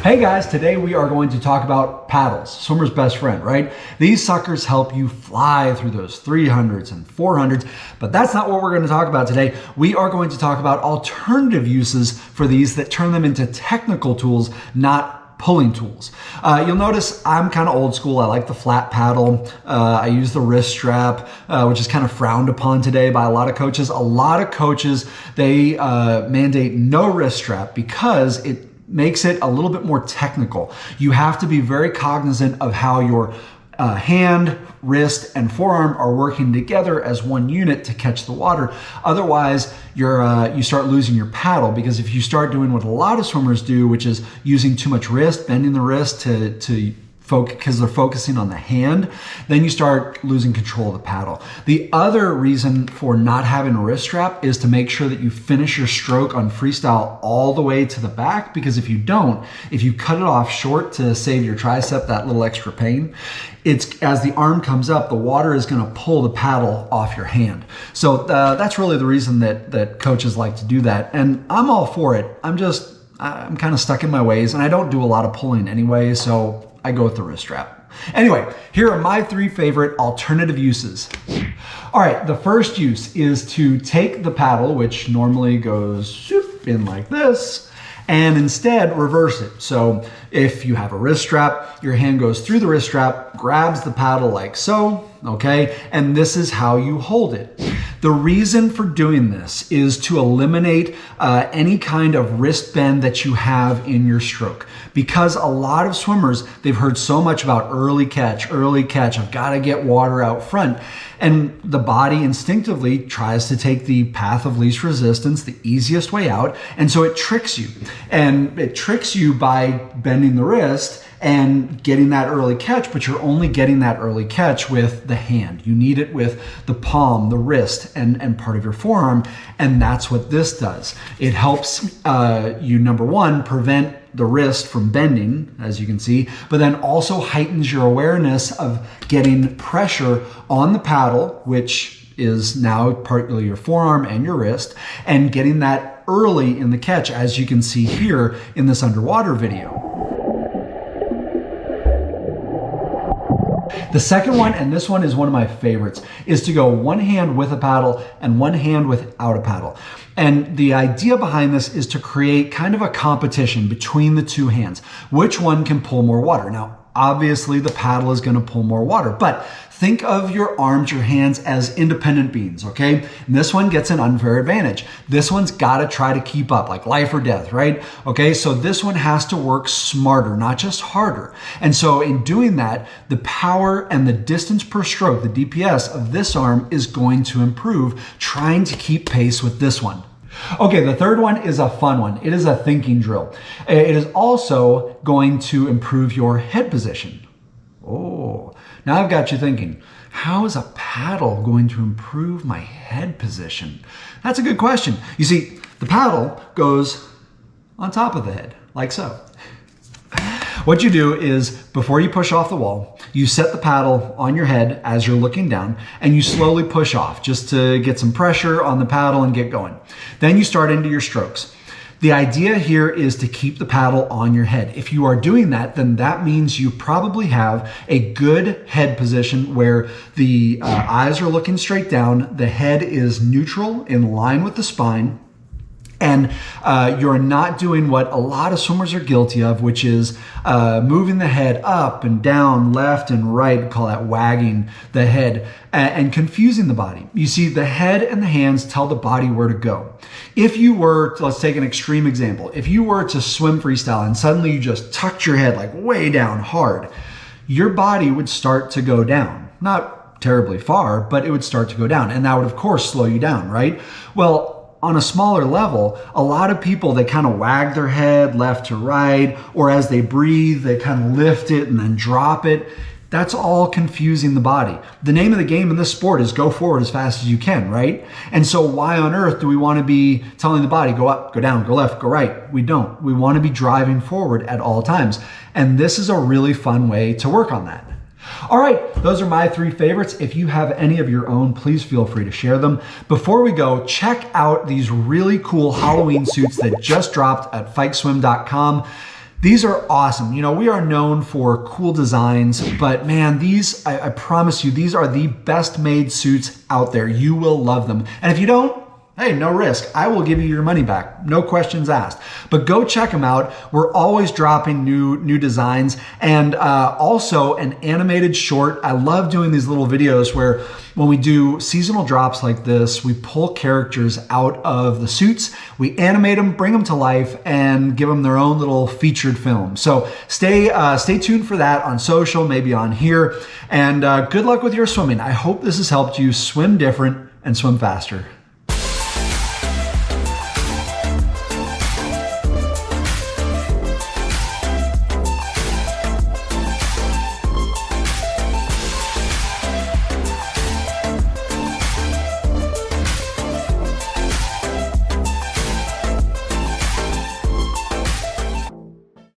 Hey guys, today we are going to talk about paddles, swimmer's best friend, right? These suckers help you fly through those 300s and 400s, but that's not what we're going to talk about today. We are going to talk about alternative uses for these that turn them into technical tools, not pulling tools. You'll notice I'm kind of old school. I like the flat paddle. I use the wrist strap, which is kind of frowned upon today by a lot of coaches. A lot of coaches, they mandate no wrist strap because it makes it a little bit more technical. You have to be very cognizant of how your hand, wrist, and forearm are working together as one unit to catch the water. Otherwise, you start losing your paddle, because if you start doing what a lot of swimmers do, which is using too much wrist, bending the wrist to focus because they're focusing on the hand, then you start losing control of the paddle. The other reason for not having a wrist strap is to make sure that you finish your stroke on freestyle all the way to the back, because if you don't, if you cut it off short to save your tricep that little extra pain, it's as the arm comes up, the water is going to pull the paddle off your hand. So that's really the reason that coaches like to do that, and I'm all for it. I'm kind of stuck in my ways, and I don't do a lot of pulling anyway, so I go with the wrist strap. Anyway, here are my 3 favorite alternative uses. All right, the first use is to take the paddle, which normally goes in like this, and instead reverse it. So if you have a wrist strap, your hand goes through the wrist strap, grabs the paddle like so, okay? And this is how you hold it. The reason for doing this is to eliminate any kind of wrist bend that you have in your stroke. Because a lot of swimmers, they've heard so much about early catch, I've got to get water out front. And the body instinctively tries to take the path of least resistance, the easiest way out. And so it tricks you. And it tricks you by bending the wrist and getting that early catch, but you're only getting that early catch with the hand. You need it with the palm, the wrist, and part of your forearm, and that's what this does. It helps you, number one, prevent the wrist from bending, as you can see, but then also heightens your awareness of getting pressure on the paddle, which is now partly your forearm and your wrist, and getting that early in the catch, as you can see here in this underwater video. The second one, and this one is one of my favorites, is to go one hand with a paddle and one hand without a paddle. And the idea behind this is to create kind of a competition between the two hands. Which one can pull more water? Now, obviously the paddle is going to pull more water, but think of your arms, your hands as independent beings, okay? And this one gets an unfair advantage. This one's got to try to keep up, like life or death, right? Okay, so this one has to work smarter, not just harder. And so in doing that, the power and the distance per stroke, the DPS of this arm is going to improve, trying to keep pace with this one. Okay, the third one is a fun one. It is a thinking drill. It is also going to improve your head position. Oh, now I've got you thinking, how is a paddle going to improve my head position? That's a good question. You see, the paddle goes on top of the head, like so. What you do is, before you push off the wall, you set the paddle on your head as you're looking down, and you slowly push off just to get some pressure on the paddle and get going. Then you start into your strokes. The idea here is to keep the paddle on your head. If you are doing that, then that means you probably have a good head position where the eyes are looking straight down, the head is neutral in line with the spine, and you're not doing what a lot of swimmers are guilty of, which is moving the head up and down, left and right, we call that wagging the head, and confusing the body. You see, the head and the hands tell the body where to go. If you were, let's take an extreme example, if you were to swim freestyle and suddenly you just tucked your head like way down hard, your body would start to go down. Not terribly far, but it would start to go down, and that would of course slow you down, right? Well, on a smaller level, a lot of people, they kind of wag their head left to right, or as they breathe, they kind of lift it and then drop it. That's all confusing the body. The name of the game in this sport is go forward as fast as you can, right? And so why on earth do we want to be telling the body, go up, go down, go left, go right? We don't. We want to be driving forward at all times. And this is a really fun way to work on that. All right, those are my 3 favorites. If you have any of your own, please feel free to share them. Before we go, check out these really cool Halloween suits that just dropped at fikeswim.com. These are awesome. You know, we are known for cool designs, but man, these, I promise you, these are the best made suits out there. You will love them. And if you don't, hey, no risk. I will give you your money back. No questions asked. But go check them out. We're always dropping new designs, and also an animated short. I love doing these little videos where when we do seasonal drops like this, we pull characters out of the suits, we animate them, bring them to life, and give them their own little featured film. So stay tuned for that on social, maybe on here. And good luck with your swimming. I hope this has helped you swim different and swim faster.